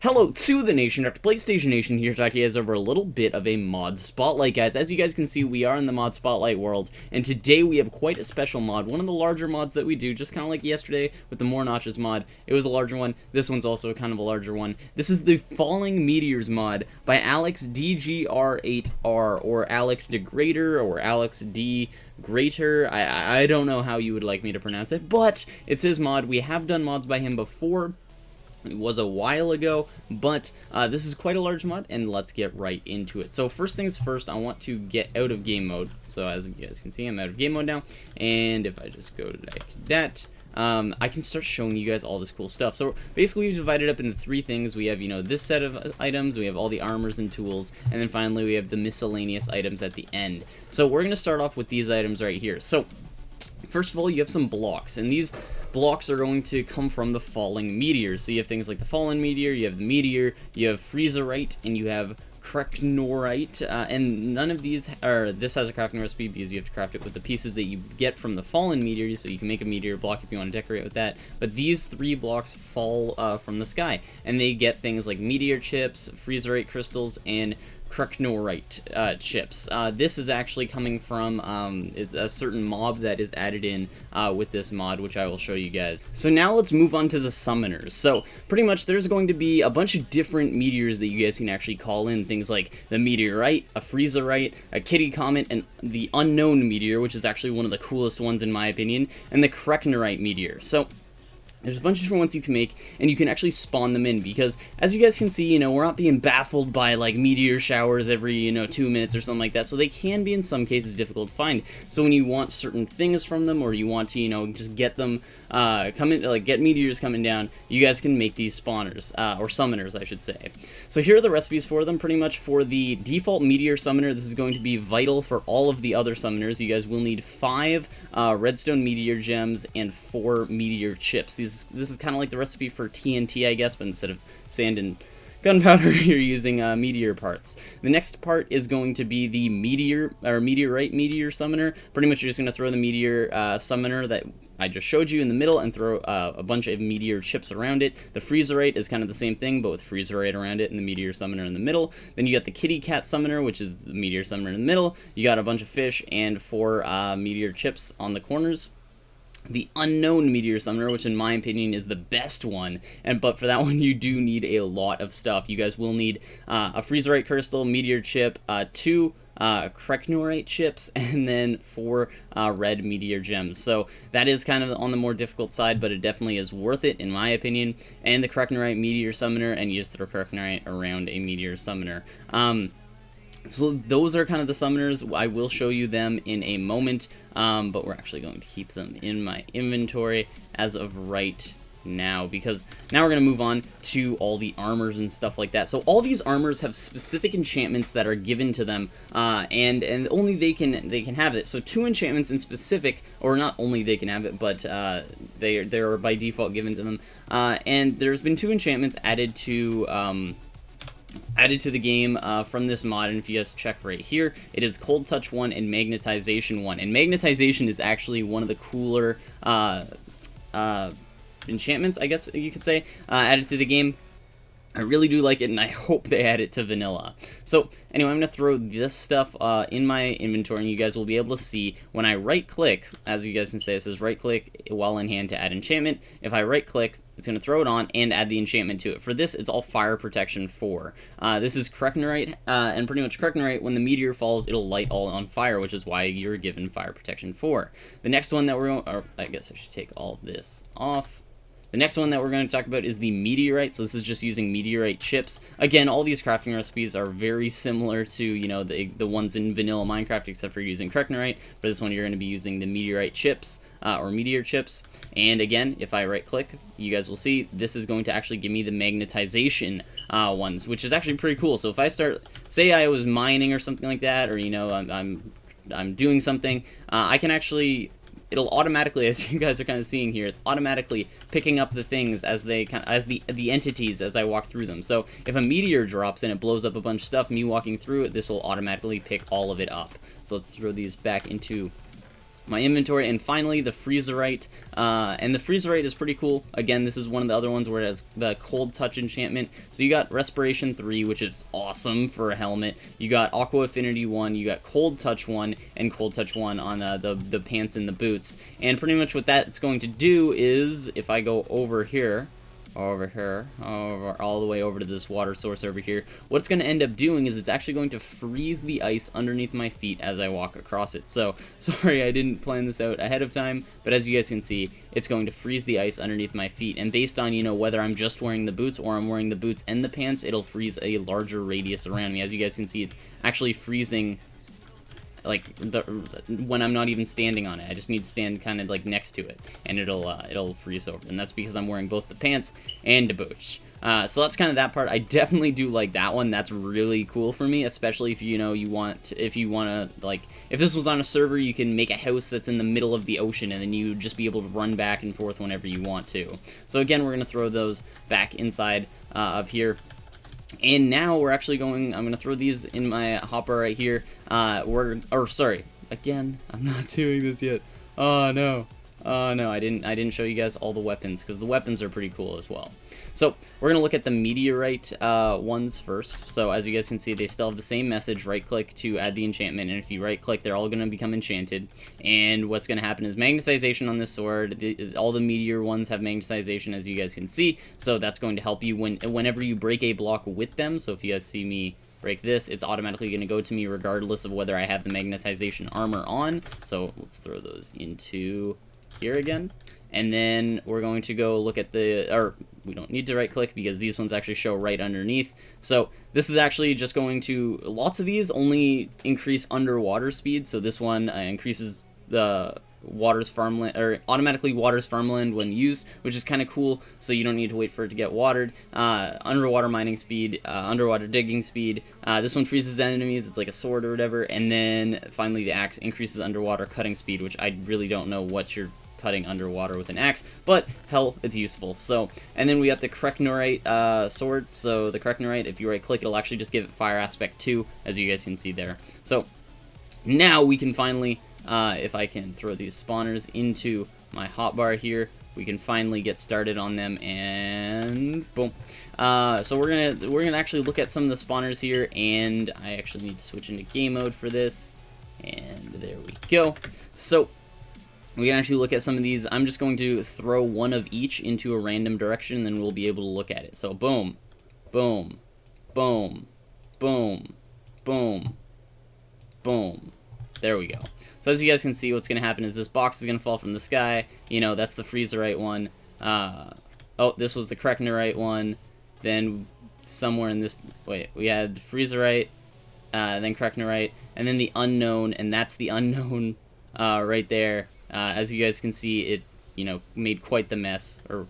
Hello to the nation, Dr. PlayStation Nation here to talk to you guys over a little bit of a mod spotlight, guys. As you guys can see, we are in the mod spotlight world, and today we have quite a special mod, one of the larger mods that we do, just kind of like yesterday with the More Notches mod. It was a larger one. This one's also kind of a larger one. This is the Falling Meteors mod by Alex DGR8R, or Alex Degrader, or Alex D. Greater. I don't know how you would like me to pronounce it, but it's his mod. We have done mods by him before. It was a while ago, but this is quite a large mod, and let's get right into it. So first things first, I want to get out of game mode. So as you guys can see, I'm out of game mode now, and if I just go to like that, I can start showing you guys all this cool stuff. So basically we've divided up into three things. We have, you know, this set of items, we have all the armors and tools, and then finally we have the miscellaneous items at the end. So we're going to start off with these items right here. So first of all, you have some blocks, and these blocks are going to come from the falling meteors. So you have things like the fallen meteor, you have the meteor, you have freezerite, and you have Kreknorite, and none of these are, this has a crafting recipe because you have to craft it with the pieces that you get from the fallen meteor, so you can make a meteor block if you want to decorate with that. But these three blocks fall from the sky, and they get things like meteor chips, freezerite crystals, and Kreknorite chips. This is actually coming from it's a certain mob that is added in with this mod, which I will show you guys. So now let's move on to the summoners. So pretty much there's going to be a bunch of different meteors that you guys can actually call in. Things like the meteorite, a freezerite, a kitty comet, and the unknown meteor, which is actually one of the coolest ones in my opinion, and the Kreknorite meteor. So there's a bunch of different ones you can make, and you can actually spawn them in, because as you guys can see, you know, we're not being baffled by like meteor showers every, you know, 2 minutes or something like that, so they can be in some cases difficult to find. So when you want certain things from them, or you want to, you know, just get them get meteors coming down, you guys can make these spawners, or summoners I should say. So here are the recipes for them. Pretty much for the default meteor summoner, this is going to be vital for all of the other summoners. You guys will need 5 redstone meteor gems and 4 meteor chips. This is kind of like the recipe for TNT, I guess, but instead of sand and gunpowder, you're using meteor parts. The next part is going to be the meteorite meteor summoner. Pretty much you're just going to throw the meteor summoner that I just showed you in the middle and throw a bunch of meteor chips around it. The freezerite is kind of the same thing, but with freezerite around it and the meteor summoner in the middle. Then you got the kitty cat summoner, which is the meteor summoner in the middle. You got a bunch of fish and 4 meteor chips on the corners. The unknown meteor summoner, which in my opinion is the best one, but for that one you do need a lot of stuff. You guys will need a freezerite crystal, meteor chip, 2 Kreknorite chips, and then 4 red meteor gems. So that is kind of on the more difficult side, but it definitely is worth it in my opinion. And the Kreknorite meteor summoner, and you just throw Kreknorite around a meteor summoner. So those are kind of the summoners. I will show you them in a moment, but we're actually going to keep them in my inventory as of right now, because now we're going to move on to all the armors and stuff like that. So all these armors have specific enchantments that are given to them, and only they can have it. So 2 enchantments in specific, or not only they can have it, but they're by default given to them. And there's been 2 enchantments added to the game from this mod, and if you guys check right here, it is Cold Touch 1 and Magnetization 1. And Magnetization is actually one of the cooler enchantments, I guess you could say, added to the game. I really do like it, and I hope they add it to vanilla. So anyway, I'm going to throw this stuff in my inventory, and you guys will be able to see when I right-click, as you guys can say, it says right-click while in hand to add enchantment. If I right-click, it's going to throw it on and add the enchantment to it. For this, it's all Fire Protection 4. This is Kreknorite, and pretty much Kreknorite, when the meteor falls, it'll light all on fire, which is why you're given Fire Protection 4. The next one that we're going, or I guess I should take all this off. The next one that we're going to talk about is the meteorite. So this is just using meteorite chips. Again, all these crafting recipes are very similar to, you know, the ones in vanilla Minecraft, except for using Kreknorite. For this one, you're going to be using the meteorite chips, or meteor chips. And again, if I right click, you guys will see this is going to actually give me the magnetization ones, which is actually pretty cool. So if I start, say I was mining or something like that, or, you know, I'm doing something, I can actually, it'll automatically, as you guys are kind of seeing here, it's automatically picking up the things as they as the entities as I walk through them. So if a meteor drops and it blows up a bunch of stuff, me walking through it, this will automatically pick all of it up. So let's throw these back into my inventory, and finally the freezerite. And the freezerite is pretty cool. Again, this is one of the other ones where it has the cold touch enchantment. So you got respiration 3, which is awesome for a helmet. You got aqua affinity 1, you got cold touch 1, and cold touch 1 on the pants and the boots. And pretty much what that's going to do is, if I go over here, all the way over to this water source over here, what it's going to end up doing is it's actually going to freeze the ice underneath my feet as I walk across it. So, sorry I didn't plan this out ahead of time, but as you guys can see, it's going to freeze the ice underneath my feet, and based on, you know, whether I'm just wearing the boots or I'm wearing the boots and the pants, it'll freeze a larger radius around me. As you guys can see, it's actually freezing like when I'm not even standing on it. I just need to stand kind of like next to it, and it'll freeze over. And that's because I'm wearing both the pants and the boots. So that's kind of that part. I definitely do like that one. That's really cool for me, especially if you want to, like, if this was on a server, you can make a house that's in the middle of the ocean, and then you just be able to run back and forth whenever you want to. So again, we're gonna throw those back inside of here. And now we're actually I'm going to throw these in my hopper right here. Sorry, again, I'm not doing this yet. Oh no, I didn't show you guys all the weapons, because the weapons are pretty cool as well. So we're going to look at the meteorite ones first. So as you guys can see, they still have the same message, right click to add the enchantment, and if you right click, they're all going to become enchanted. And what's going to happen is magnetization on this sword. All the meteor ones have magnetization, as you guys can see, so that's going to help you whenever you break a block with them. So if you guys see me break this, it's automatically going to go to me regardless of whether I have the magnetization armor on. So let's throw those into here again. And then we're going to go look at we don't need to right click because these ones actually show right underneath. So this is actually just going to, lots of these only increase underwater speed. So this one increases the waters farmland, or automatically waters farmland when used, which is kind of cool, so you don't need to wait for it to get watered. Underwater mining speed, underwater digging speed. This one freezes enemies, it's like a sword or whatever. And then finally the axe increases underwater cutting speed, which I really don't know what you're cutting underwater with an axe, but hell, it's useful. So, and then we got the Kreknorite sword. So the Kreknorite, if you right click, it'll actually just give it fire aspect 2, as you guys can see there. So now we can finally, if I can throw these spawners into my hotbar here, we can finally get started on them, and boom. So we're gonna actually look at some of the spawners here, and I actually need to switch into game mode for this, and there we go. So we can actually look at some of these. I'm just going to throw one of each into a random direction, and then we'll be able to look at it. So boom, boom, boom, boom, boom, boom. There we go. So as you guys can see, what's going to happen is this box is going to fall from the sky. You know, that's the freezerite one. Oh, this was the Kreknorite one. Then somewhere in this, wait, we had freezerite, then Kreknorite, and then the unknown, and that's the unknown right there. As you guys can see, it, you know, made quite the mess. Or,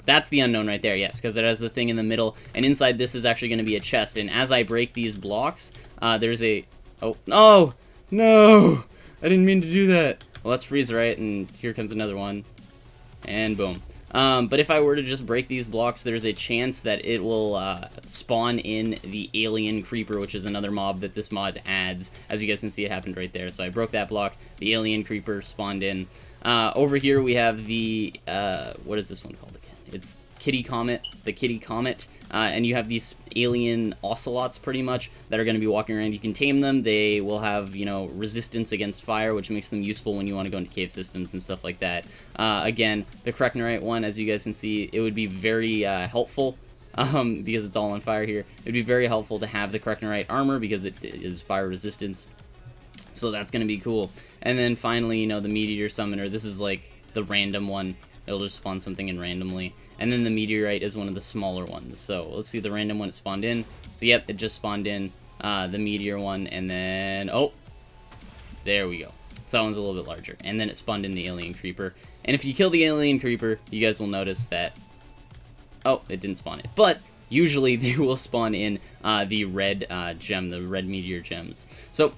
that's the unknown right there, yes, because it has the thing in the middle, and inside this is actually going to be a chest, and as I break these blocks, there's a, oh, no, no, I didn't mean to do that. Well, let's freeze right, and here comes another one, and boom. But if I were to just break these blocks, there's a chance that it will spawn in the alien creeper, which is another mob that this mod adds. As you guys can see, it happened right there. So I broke that block, the alien creeper spawned in. Over here we have the, what is this one called again? It's Kitty Comet, the Kitty Comet. And you have these alien ocelots, pretty much, that are going to be walking around. You can tame them. They will have, you know, resistance against fire, which makes them useful when you want to go into cave systems and stuff like that. Again, the Kreknorite one, as you guys can see, it would be very helpful, because it's all on fire here. It would be very helpful to have the Kreknorite armor, because it is fire resistance. So that's going to be cool. And then finally, you know, the Meteor Summoner. This is like the random one. It'll just spawn something in randomly. And then the Meteorite is one of the smaller ones. So let's see the random one it spawned in. So yep, it just spawned in the Meteor one, and then, oh, there we go. So that one's a little bit larger. And then it spawned in the Alien Creeper. And if you kill the Alien Creeper, you guys will notice that, oh, it didn't spawn it. But usually they will spawn in the red gem, the red Meteor gems. So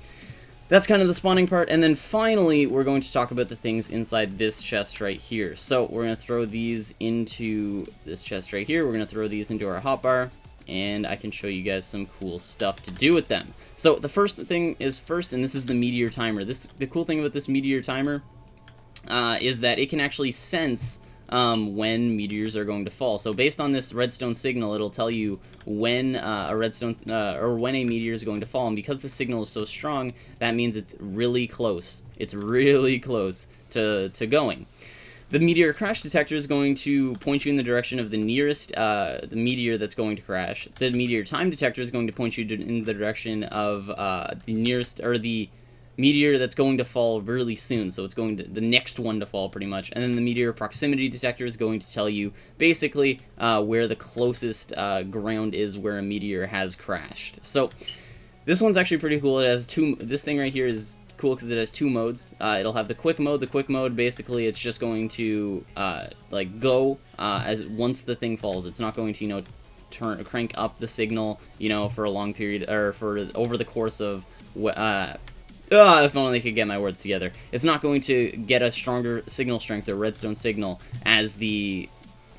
that's kind of the spawning part, and then finally, we're going to talk about the things inside this chest right here. So we're going to throw these into this chest right here. We're going to throw these into our hotbar, and I can show you guys some cool stuff to do with them. So the first thing is first, and this is the meteor timer. The cool thing about this meteor timer is that it can actually sense when meteors are going to fall. So based on this redstone signal, it'll tell you when a redstone or when a meteor is going to fall. And because the signal is so strong, that means it's really close. It's really close to going. The meteor crash detector is going to point you in the direction of the nearest the meteor that's going to crash. The meteor time detector is going to point you in the direction of the nearest, or the meteor that's going to fall really soon, so it's going to the next one to fall pretty much. And then the meteor proximity detector is going to tell you basically where the closest ground is where a meteor has crashed. So this one's actually pretty cool. It has this thing right here is cool because it has two modes. It'll have the quick mode. The quick mode, basically, it's just going to like go as once the thing falls. It's not going to, you know, crank up the signal, you know, for a long period, or for over the course of if only they could get my words together. It's not going to get a stronger signal strength or redstone signal as the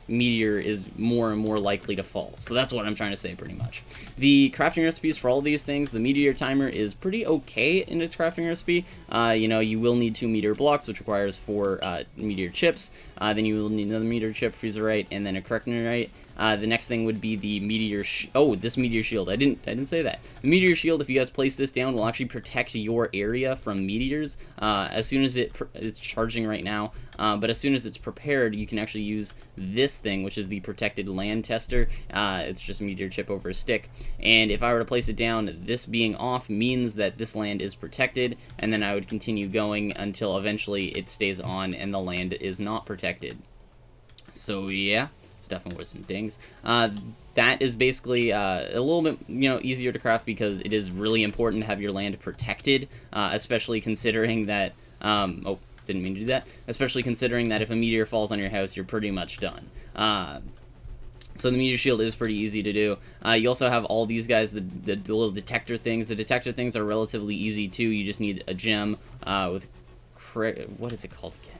meteor is more and more likely to fall. So that's what I'm trying to say pretty much. The crafting recipes for all these things, the meteor timer is pretty okay in its crafting recipe. You know, you will need 2 meteor blocks, which requires 4 meteor chips. Then you will need another meteor chip, freezerite, and then a correctorite. The next thing would be the meteor this meteor shield. I didn't say that. The meteor shield, if you guys place this down, will actually protect your area from meteors as soon as it's charging right now. But as soon as it's prepared, you can actually use this thing, which is the protected land tester. It's just a meteor chip over a stick. And if I were to place it down, this being off means that this land is protected, and then I would continue going until eventually it stays on and the land is not protected. So yeah. Stuff and words and dings. That is basically a little bit, you know, easier to craft because it is really important to have your land protected, especially considering that, oh, didn't mean to do that, especially considering that if a meteor falls on your house, you're pretty much done. So the meteor shield is pretty easy to do. You also have all these guys, the little detector things. The detector things are relatively easy too. You just need a gem with, what is it called again?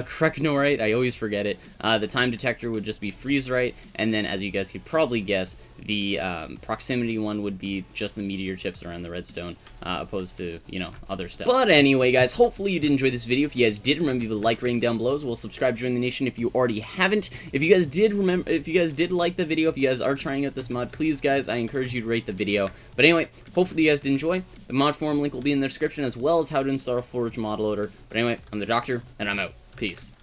Correctorite, I always forget it. The time detector would just be freezerite, and then, as you guys could probably guess, the proximity one would be just the meteor chips around the redstone, opposed to, you know, other stuff. But anyway, guys, hopefully you did enjoy this video. If you guys did, remember to leave a like rating down below, as well as subscribe, join the nation if you already haven't. If you guys did like the video, if you guys are trying out this mod, please, guys, I encourage you to rate the video. But anyway, hopefully you guys did enjoy. The mod forum link will be in the description, as well as how to install a Forge mod loader. But anyway, I'm the Doctor, and I'm out. Peace.